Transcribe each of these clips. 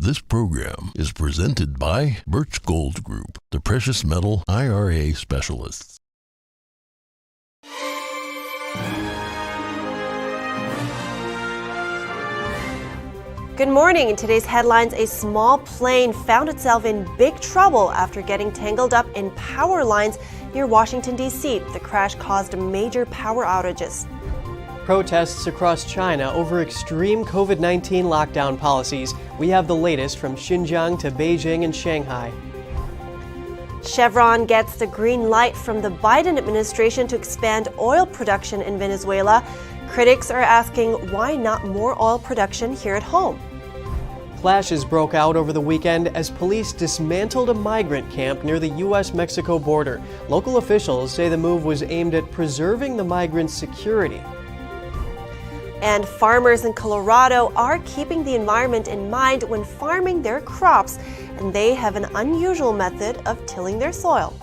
This program is presented by Birch Gold Group, the precious metal IRA specialists. Good morning. In today's headlines, a small plane found itself in big trouble after getting tangled up in power lines near Washington, D.C. The crash caused major power outages. Protests across China over extreme COVID-19 lockdown policies. We have the latest from Xinjiang to Beijing and Shanghai. Chevron gets the green light from the Biden administration to expand oil production in Venezuela. Critics are asking why not more oil production here at home. Clashes broke out over the weekend as police dismantled a migrant camp near the U.S.-Mexico border. Local officials say the move was aimed at preserving the migrants' security. And farmers in Colorado are keeping the environment in mind when farming their crops, and they have an unusual method of tilling their soil.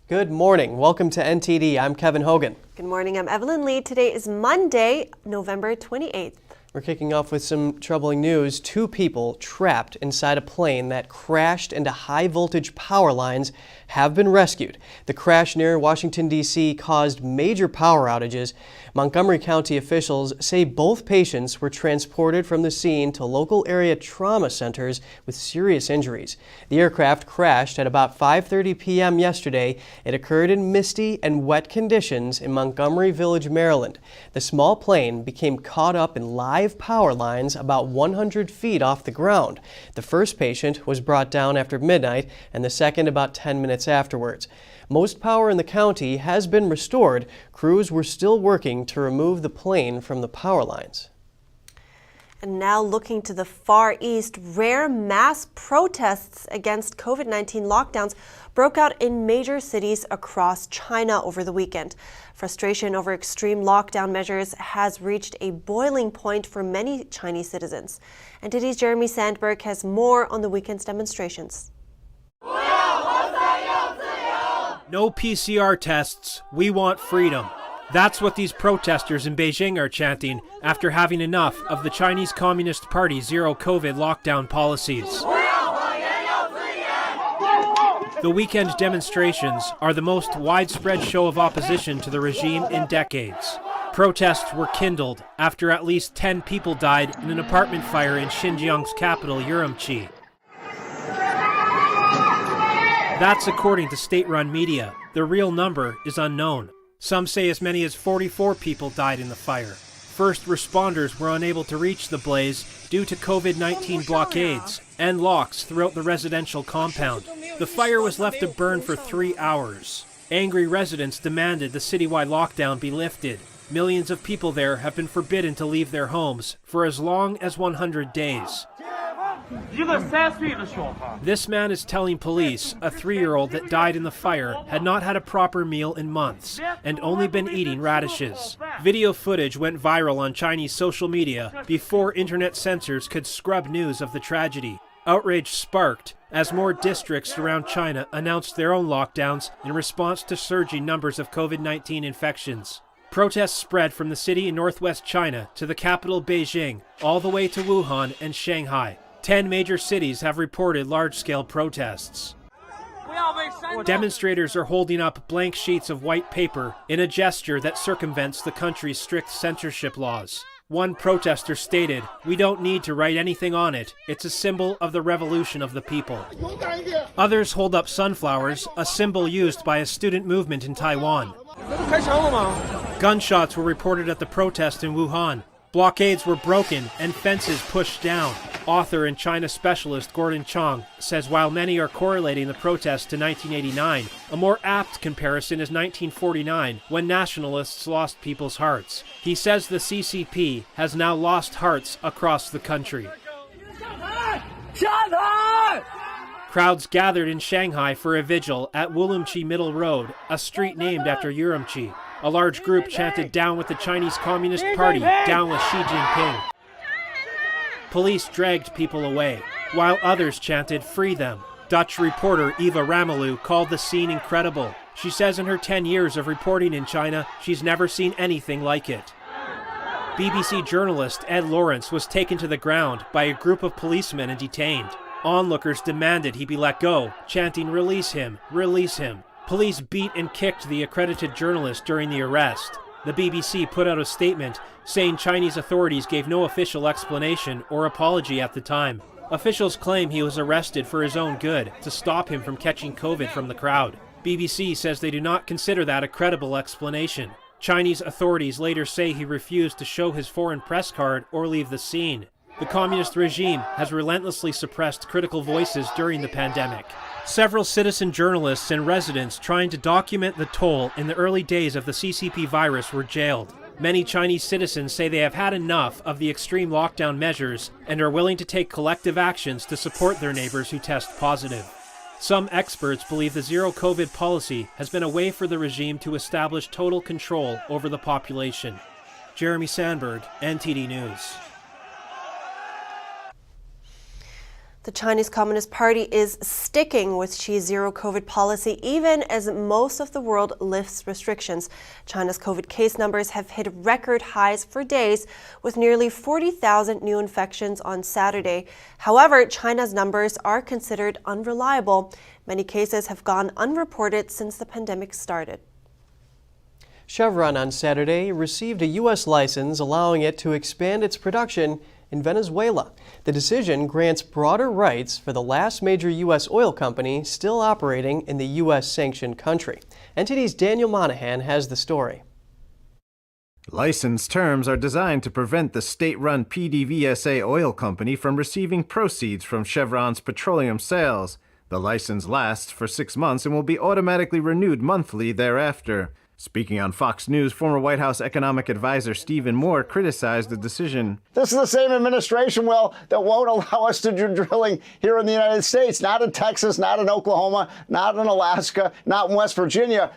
Good morning. Welcome to NTD. I'm Kevin Hogan. Good morning. I'm Evelyn Lee. Today is Monday, November 28th. We're kicking off with some troubling news. 2 people trapped inside a plane that crashed into high-voltage power lines have been rescued. The crash near Washington, D.C. caused major power outages. Montgomery County officials say both patients were transported from the scene to local area trauma centers with serious injuries. The aircraft crashed at about 5:30 p.m. yesterday. It occurred in misty and wet conditions in Montgomery Village, Maryland. The small plane became caught up in live power lines about 100 feet off the ground. The first patient was brought down after midnight and the second about 10 minutes afterwards. Most power in the county has been restored. Crews were still working to remove the plane from the power lines. And now looking to the Far East, rare mass protests against COVID-19 lockdowns broke out in major cities across China over the weekend. Frustration over extreme lockdown measures has reached a boiling point for many Chinese citizens. NTD's Jeremy Sandberg has more on the weekend's demonstrations. No PCR tests, we want freedom. That's what these protesters in Beijing are chanting after having enough of the Chinese Communist Party's zero-COVID lockdown policies. The weekend demonstrations are the most widespread show of opposition to the regime in decades. Protests were kindled after at least 10 people died in an apartment fire in Xinjiang's capital, Urumqi. That's according to state-run media. The real number is unknown. Some say as many as 44 people died in the fire. First responders were unable to reach the blaze due to COVID-19 blockades and locks throughout the residential compound. The fire was left to burn for 3 hours. Angry residents demanded the citywide lockdown be lifted. Millions of people there have been forbidden to leave their homes for as long as 100 days. This man is telling police a 3-year-old that died in the fire had not had a proper meal in months and only been eating radishes. Video footage went viral on Chinese social media before internet censors could scrub news of the tragedy. Outrage sparked as more districts around China announced their own lockdowns in response to surging numbers of COVID-19 infections. Protests spread from the city in northwest China to the capital Beijing, all the way to Wuhan and Shanghai. 10 major cities have reported large-scale protests. Demonstrators are holding up blank sheets of white paper in a gesture that circumvents the country's strict censorship laws. One protester stated, "We don't need to write anything on it. It's a symbol of the revolution of the people." Others hold up sunflowers, a symbol used by a student movement in Taiwan. Gunshots were reported at the protest in Wuhan. Blockades were broken and fences pushed down. Author and China specialist Gordon Chang says while many are correlating the protests to 1989, a more apt comparison is 1949, when nationalists lost people's hearts. He says the CCP has now lost hearts across the country. Crowds gathered in Shanghai for a vigil at Urumqi Middle Road, a street named after Urumqi. A large group chanted "Down with the Chinese Communist Party, down with Xi Jinping." Police dragged people away, while others chanted "Free them." Dutch reporter Eva Ramelow called the scene incredible. She says in her 10 years of reporting in China, she's never seen anything like it. BBC journalist Ed Lawrence was taken to the ground by a group of policemen and detained. Onlookers demanded he be let go, chanting, "Release him, release him." Police beat and kicked the accredited journalist during the arrest. The BBC put out a statement saying Chinese authorities gave no official explanation or apology at the time. Officials claim he was arrested for his own good, to stop him from catching COVID from the crowd. BBC says they do not consider that a credible explanation. Chinese authorities later say he refused to show his foreign press card or leave the scene. The communist regime has relentlessly suppressed critical voices during the pandemic. Several citizen journalists and residents trying to document the toll in the early days of the CCP virus were jailed. Many Chinese citizens say they have had enough of the extreme lockdown measures and are willing to take collective actions to support their neighbors who test positive. Some experts believe the zero-COVID policy has been a way for the regime to establish total control over the population. Jeremy Sandberg, NTD News. The Chinese Communist Party is sticking with Xi's zero-COVID policy even as most of the world lifts restrictions. China's COVID case numbers have hit record highs for days, with nearly 40,000 new infections on Saturday. However, China's numbers are considered unreliable. Many cases have gone unreported since the pandemic started. Chevron on Saturday received a U.S. license allowing it to expand its production in Venezuela. The decision grants broader rights for the last major U.S. oil company still operating in the U.S.-sanctioned country. NTD's Daniel Monahan has the story. License terms are designed to prevent the state-run PDVSA oil company from receiving proceeds from Chevron's petroleum sales. The license lasts for 6 months and will be automatically renewed monthly thereafter. Speaking on Fox News, former White House economic advisor Stephen Moore criticized the decision. This is the same administration, that won't allow us to do drilling here in the United States, not in Texas, not in Oklahoma, not in Alaska, not in West Virginia.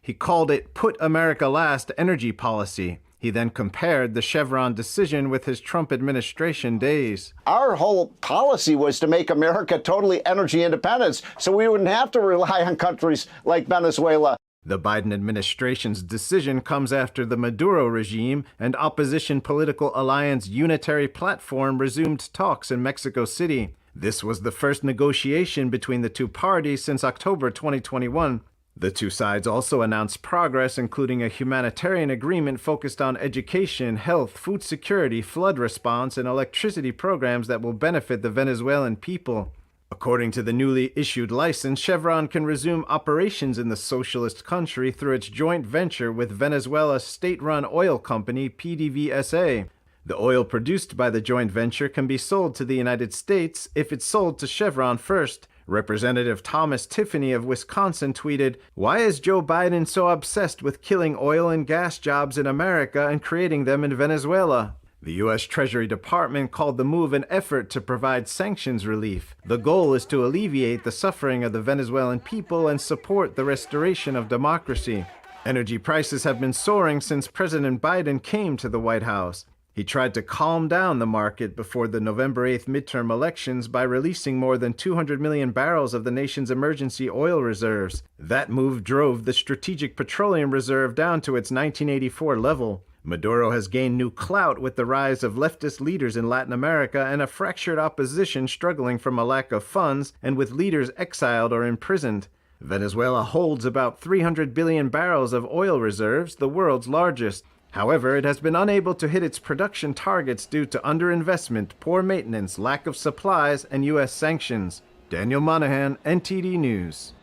He called it Put America Last energy policy. He then compared the Chevron decision with his Trump administration days. Our whole policy was to make America totally energy independent, so we wouldn't have to rely on countries like Venezuela. The Biden administration's decision comes after the Maduro regime and opposition political alliance Unitary Platform resumed talks in Mexico City. This was the first negotiation between the two parties since October 2021. The two sides also announced progress, including a humanitarian agreement focused on education, health, food security, flood response, and electricity programs that will benefit the Venezuelan people. According to the newly issued license, Chevron can resume operations in the socialist country through its joint venture with Venezuela's state-run oil company, PDVSA. The oil produced by the joint venture can be sold to the United States if it's sold to Chevron first. Representative Thomas Tiffany of Wisconsin tweeted, "Why is Joe Biden so obsessed with killing oil and gas jobs in America and creating them in Venezuela?" The U.S. Treasury Department called the move an effort to provide sanctions relief. The goal is to alleviate the suffering of the Venezuelan people and support the restoration of democracy. Energy prices have been soaring since President Biden came to the White House. He tried to calm down the market before the November 8th midterm elections by releasing more than 200 million barrels of the nation's emergency oil reserves. That move drove the Strategic Petroleum Reserve down to its 1984 level. Maduro has gained new clout with the rise of leftist leaders in Latin America and a fractured opposition struggling from a lack of funds and with leaders exiled or imprisoned. Venezuela holds about 300 billion barrels of oil reserves, the world's largest. However, it has been unable to hit its production targets due to underinvestment, poor maintenance, lack of supplies, and U.S. sanctions. Daniel Monahan, NTD News.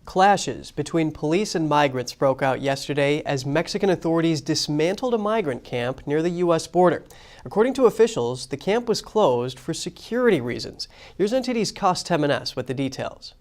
Clashes between police and migrants broke out yesterday as Mexican authorities dismantled a migrant camp near the U.S. border. According to officials, the camp was closed for security reasons. Here's NTD's Cost Temenes with the details.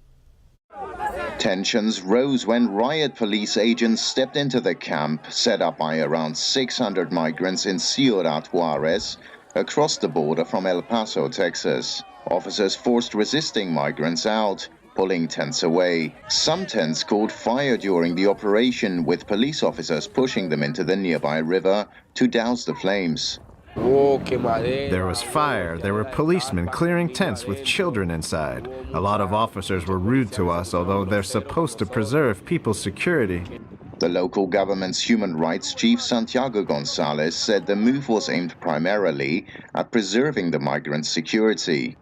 Tensions rose when riot police agents stepped into the camp set up by around 600 migrants in Ciudad Juarez, across the border from El Paso, Texas. Officers forced resisting migrants out, pulling tents away. Some tents caught fire during the operation, with police officers pushing them into the nearby river to douse the flames. There was fire. There were policemen clearing tents with children inside. A lot of officers were rude to us, although they're supposed to preserve people's security. The local government's human rights chief, Santiago Gonzalez, said the move was aimed primarily at preserving the migrants' security.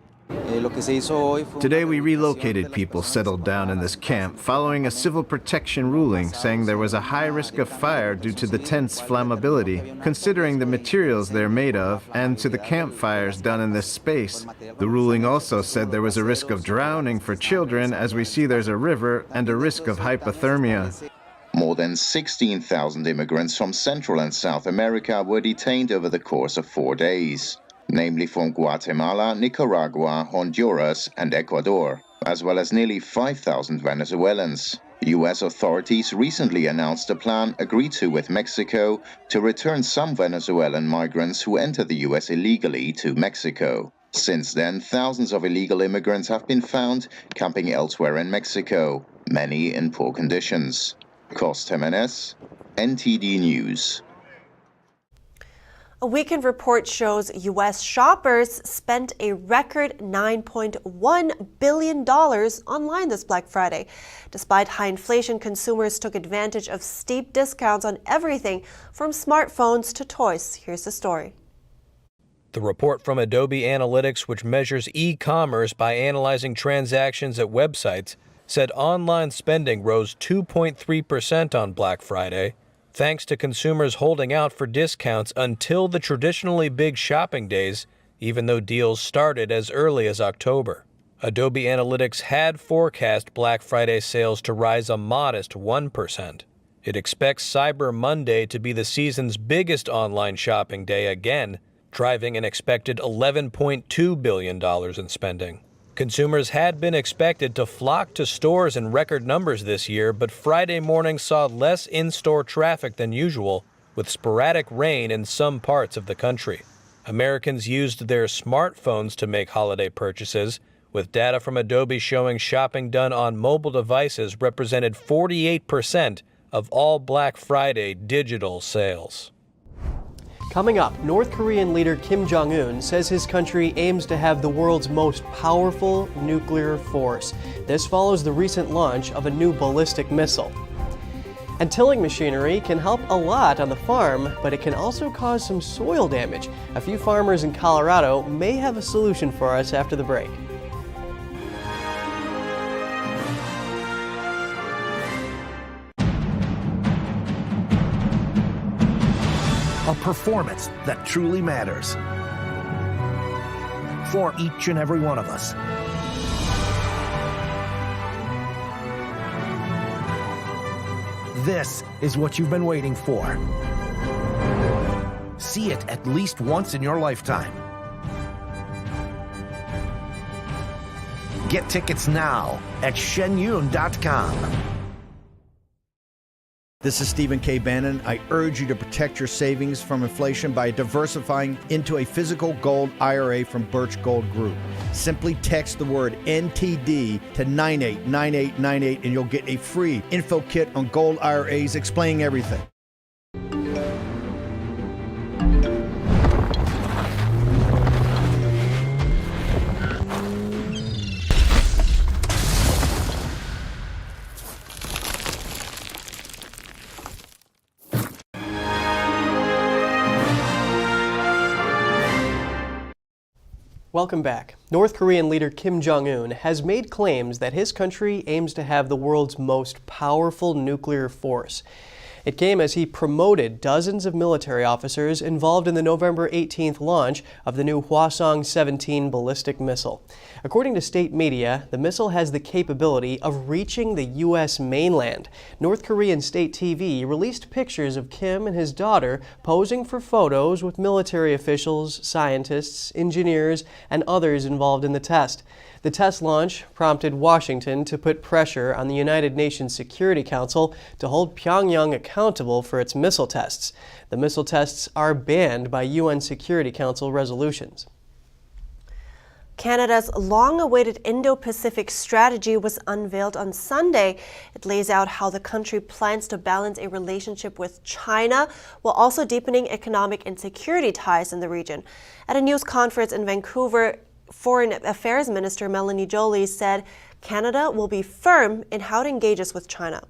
Today we relocated people settled down in this camp following a civil protection ruling saying there was a high risk of fire due to the tent's flammability, considering the materials they're made of, and to the campfires done in this space. The ruling also said there was a risk of drowning for children, as we see there's a river, and a risk of hypothermia. More than 16,000 immigrants from Central and South America were detained over the course of 4 days, namely from Guatemala, Nicaragua, Honduras, and Ecuador, as well as nearly 5,000 Venezuelans. U.S. authorities recently announced a plan agreed to with Mexico to return some Venezuelan migrants who entered the U.S. illegally to Mexico. Since then, thousands of illegal immigrants have been found camping elsewhere in Mexico, many in poor conditions. Cost Jimenez, NTD News. A weekend report shows U.S. shoppers spent a record $9.1 billion online this Black Friday. Despite high inflation, consumers took advantage of steep discounts on everything from smartphones to toys. Here's the story. The report from Adobe Analytics, which measures e-commerce by analyzing transactions at websites, said online spending rose 2.3% on Black Friday, thanks to consumers holding out for discounts until the traditionally big shopping days, even though deals started as early as October. Adobe Analytics had forecast Black Friday sales to rise a modest 1%. It expects Cyber Monday to be the season's biggest online shopping day again, driving an expected $11.2 billion in spending. Consumers had been expected to flock to stores in record numbers this year, but Friday morning saw less in-store traffic than usual, with sporadic rain in some parts of the country. Americans used their smartphones to make holiday purchases, with data from Adobe showing shopping done on mobile devices represented 48% of all Black Friday digital sales. Coming up, North Korean leader Kim Jong-un says his country aims to have the world's most powerful nuclear force. This follows the recent launch of a new ballistic missile. And tilling machinery can help a lot on the farm, but it can also cause some soil damage. A few farmers in Colorado may have a solution for us after the break. A performance that truly matters for each and every one of us. This is what you've been waiting for. See it at least once in your lifetime. Get tickets now at shenyun.com. This is Stephen K. Bannon. I urge you to protect your savings from inflation by diversifying into a physical gold IRA from Birch Gold Group. Simply text the word NTD to 989898 and you'll get a free info kit on gold IRAs explaining everything. Welcome back. North Korean leader Kim Jong-un has made claims that his country aims to have the world's most powerful nuclear force. It came as he promoted dozens of military officers involved in the November 18th launch of the new Hwasong-17 ballistic missile. According to state media, the missile has the capability of reaching the U.S. mainland. North Korean state TV released pictures of Kim and his daughter posing for photos with military officials, scientists, engineers, and others involved in the test. The test launch prompted Washington to put pressure on the United Nations Security Council to hold Pyongyang accountable for its missile tests. The missile tests are banned by UN Security Council resolutions. Canada's long-awaited Indo-Pacific strategy was unveiled on Sunday. It lays out how the country plans to balance a relationship with China while also deepening economic and security ties in the region. At a news conference in Vancouver, Foreign Affairs Minister Melanie Joly said Canada will be firm in how it engages with China.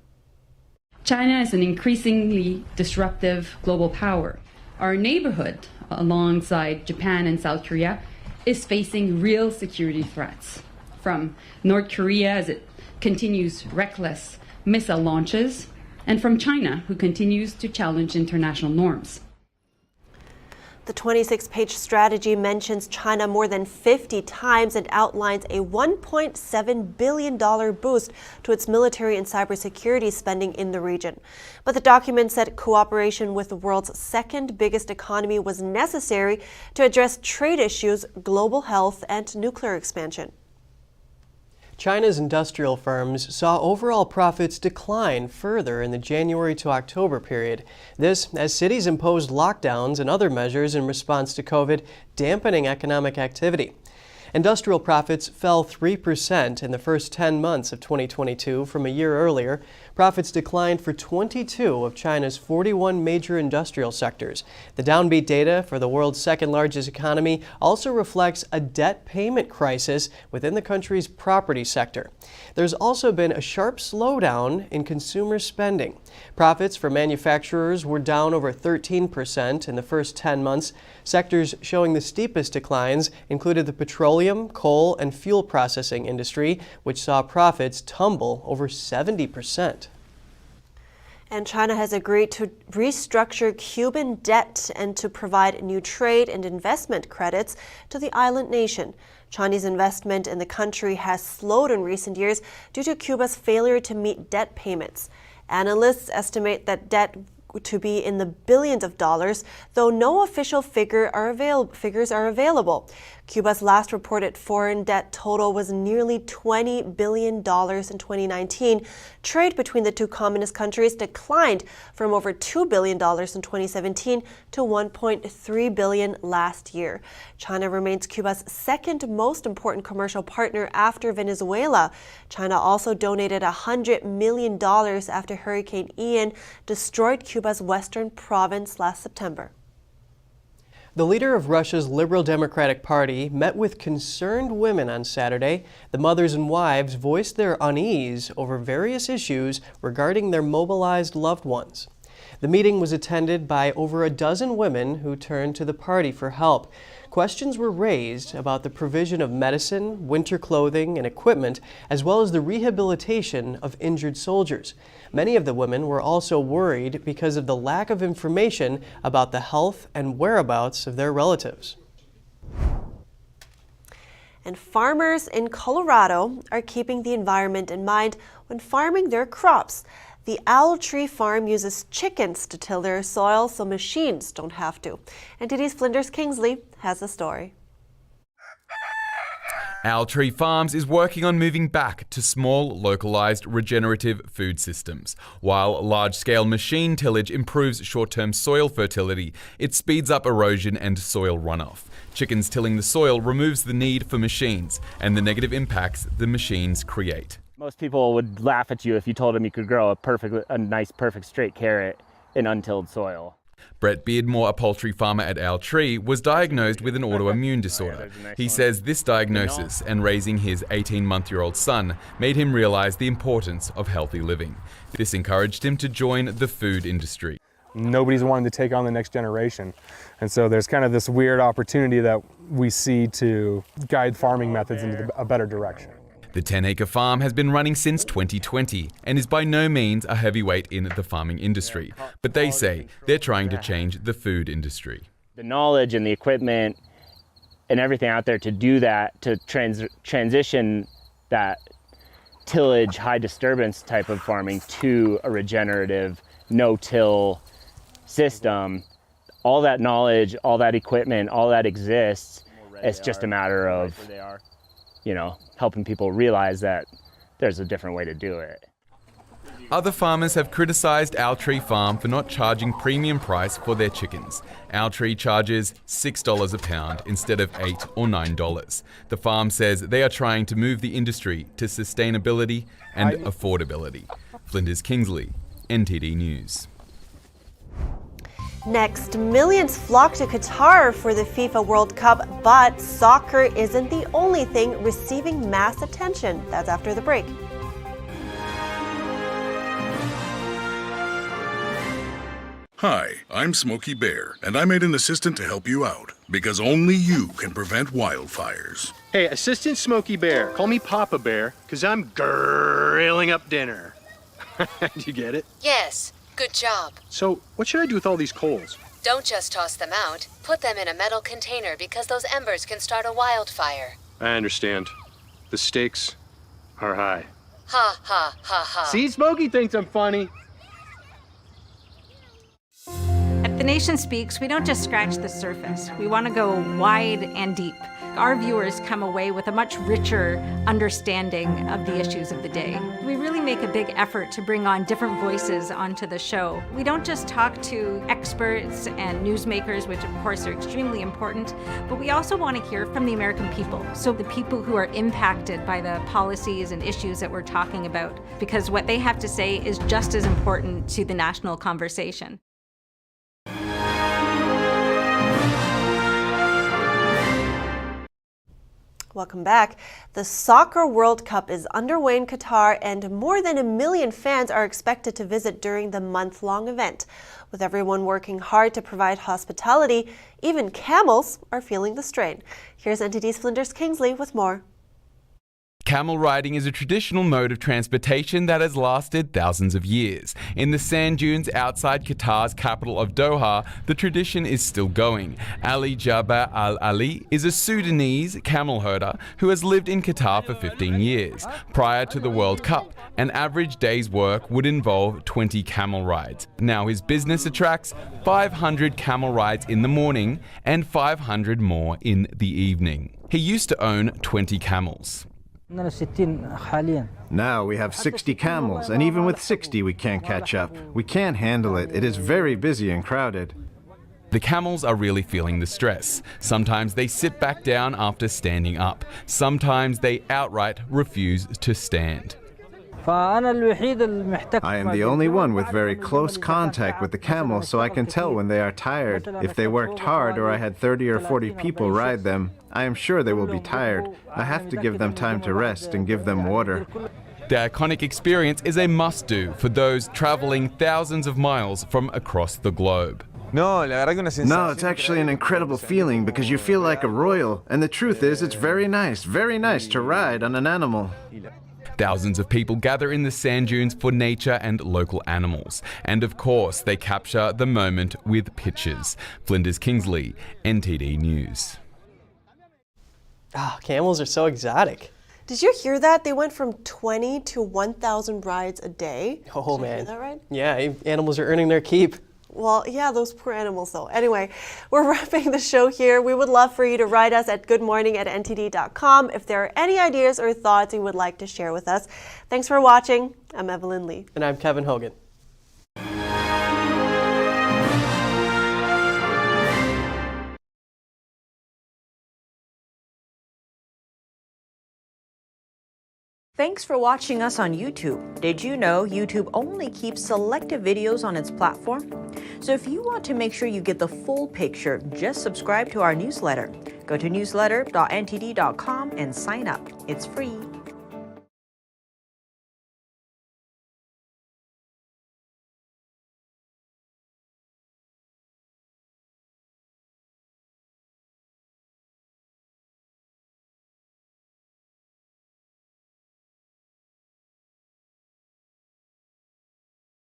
China is an increasingly disruptive global power. Our neighborhood, alongside Japan and South Korea, is facing real security threats from North Korea as it continues reckless missile launches, and from China, who continues to challenge international norms. The 26-page strategy mentions China more than 50 times and outlines a $1.7 billion boost to its military and cybersecurity spending in the region. But the document said cooperation with the world's second biggest economy was necessary to address trade issues, global health, and nuclear expansion. China's industrial firms saw overall profits decline further in the January to October period. This as cities imposed lockdowns and other measures in response to COVID, dampening economic activity. Industrial profits fell 3% in the first 10 months of 2022 from a year earlier. Profits declined for 22 of China's 41 major industrial sectors. The downbeat data for the world's second largest economy also reflects a debt payment crisis within the country's property sector. There's also been a sharp slowdown in consumer spending. Profits for manufacturers were down over 13% in the first 10 months. Sectors showing the steepest declines included the petroleum, coal, and fuel processing industry, which saw profits tumble over 70%. And China has agreed to restructure Cuban debt and to provide new trade and investment credits to the island nation. Chinese investment in the country has slowed in recent years due to Cuba's failure to meet debt payments. Analysts estimate that debt to be in the billions of dollars, though no official figures are available. Cuba's last reported foreign debt total was nearly $20 billion in 2019. Trade between the two communist countries declined from over $2 billion in 2017 to $1.3 billion last year. China remains Cuba's second most important commercial partner after Venezuela. China also donated $100 million after Hurricane Ian destroyed Cuba's western province last September. The leader of Russia's Liberal Democratic Party met with concerned women on Saturday. The mothers and wives voiced their unease over various issues regarding their mobilized loved ones. The meeting was attended by over a dozen women who turned to the party for help. Questions were raised about the provision of medicine, winter clothing, and equipment, as well as the rehabilitation of injured soldiers. Many of the women were also worried because of the lack of information about the health and whereabouts of their relatives. And farmers in Colorado are keeping the environment in mind when farming their crops. The Owl Tree Farm uses chickens to till their soil so machines don't have to. NTD's Flinders Kingsley has the story. Owl Tree Farms is working on moving back to small, localized, regenerative food systems. While large-scale machine tillage improves short-term soil fertility, it speeds up erosion and soil runoff. Chickens tilling the soil removes the need for machines and the negative impacts the machines create. Most people would laugh at you if you told them you could grow a nice, perfect straight carrot in untilled soil. Brett Beardmore, a poultry farmer at Owl Tree, was diagnosed with an autoimmune disorder. He says this diagnosis and raising his 18-month-old son made him realize the importance of healthy living. This encouraged him to join the food industry. Nobody's wanting to take on the next generation. And so there's kind of this weird opportunity that we see to guide farming methods into a better direction. The 10-acre farm has been running since 2020 and is by no means a heavyweight in the farming industry. But they say they're trying to change the food industry. The knowledge and the equipment and everything out there to do that, to transition that tillage, high disturbance type of farming to a regenerative, no-till system, all that knowledge, all that equipment, all that exists. It's just a matter of, helping people realize that there's a different way to do it. Other farmers have criticised Our Tree Farm for not charging premium price for their chickens. Our Tree charges $6 a pound instead of $8 or $9. The farm says they are trying to move the industry to sustainability and affordability. Flinders Kingsley, NTD News. Next, millions flock to Qatar for the FIFA World Cup, but soccer isn't the only thing receiving mass attention. That's after the break. Hi, I'm Smokey Bear, and I made an assistant to help you out, because only you can prevent wildfires. Hey, Assistant Smokey Bear, call me Papa Bear, because I'm grilling up dinner. Do you get it? Yes, good job. So, what should I do with all these coals? Don't just toss them out. Put them in a metal container because those embers can start a wildfire. I understand. The stakes are high. Ha ha ha ha. See, Smokey thinks I'm funny. At The Nation Speaks, we don't just scratch the surface. We want to go wide and deep. Our viewers come away with a much richer understanding of the issues of the day. We really make a big effort to bring on different voices onto the show. We don't just talk to experts and newsmakers, which of course are extremely important, but we also want to hear from the American people. So the people who are impacted by the policies and issues that we're talking about, because what they have to say is just as important to the national conversation. Welcome back. The Soccer World Cup is underway in Qatar, and more than 1 million fans are expected to visit during the month-long event. With everyone working hard to provide hospitality, even camels are feeling the strain. Here's NTD's Flinders Kingsley with more. Camel riding is a traditional mode of transportation that has lasted thousands of years. In the sand dunes outside Qatar's capital of Doha, the tradition is still going. Ali Jaber Al-Ali is a Sudanese camel herder who has lived in Qatar for 15 years. Prior to the World Cup, an average day's work would involve 20 camel rides. Now his business attracts 500 camel rides in the morning and 500 more in the evening. He used to own 20 camels. Now we have 60 camels, and even with 60 we can't catch up. We can't handle it. It is very busy and crowded. The camels are really feeling the stress. Sometimes they sit back down after standing up. Sometimes they outright refuse to stand. I am the only one with very close contact with the camels, so I can tell when they are tired. If they worked hard or I had 30 or 40 people ride them, I am sure they will be tired. I have to give them time to rest and give them water. The iconic experience is a must-do for those traveling thousands of miles from across the globe. No, it's actually an incredible feeling because you feel like a royal, and the truth is it's very nice to ride on an animal. Thousands of people gather in the sand dunes for nature and local animals. And of course, they capture the moment with pictures. Flinders Kingsley, NTD News. Oh, camels are so exotic. Did you hear that? They went from 20 to 1,000 rides a day. Oh, Did man. you hear that right? Yeah, animals are earning their keep. Well, yeah, those poor animals, though. Anyway, we're wrapping the show here. We would love for you to write us at goodmorning@ntd.com if there are any ideas or thoughts you would like to share with us. Thanks for watching. I'm Evelyn Lee. And I'm Kevin Hogan. Thanks for watching us on YouTube. Did you know YouTube only keeps selective videos on its platform? So if you want to make sure you get the full picture, just subscribe to our newsletter. Go to newsletter.ntd.com and sign up. It's free.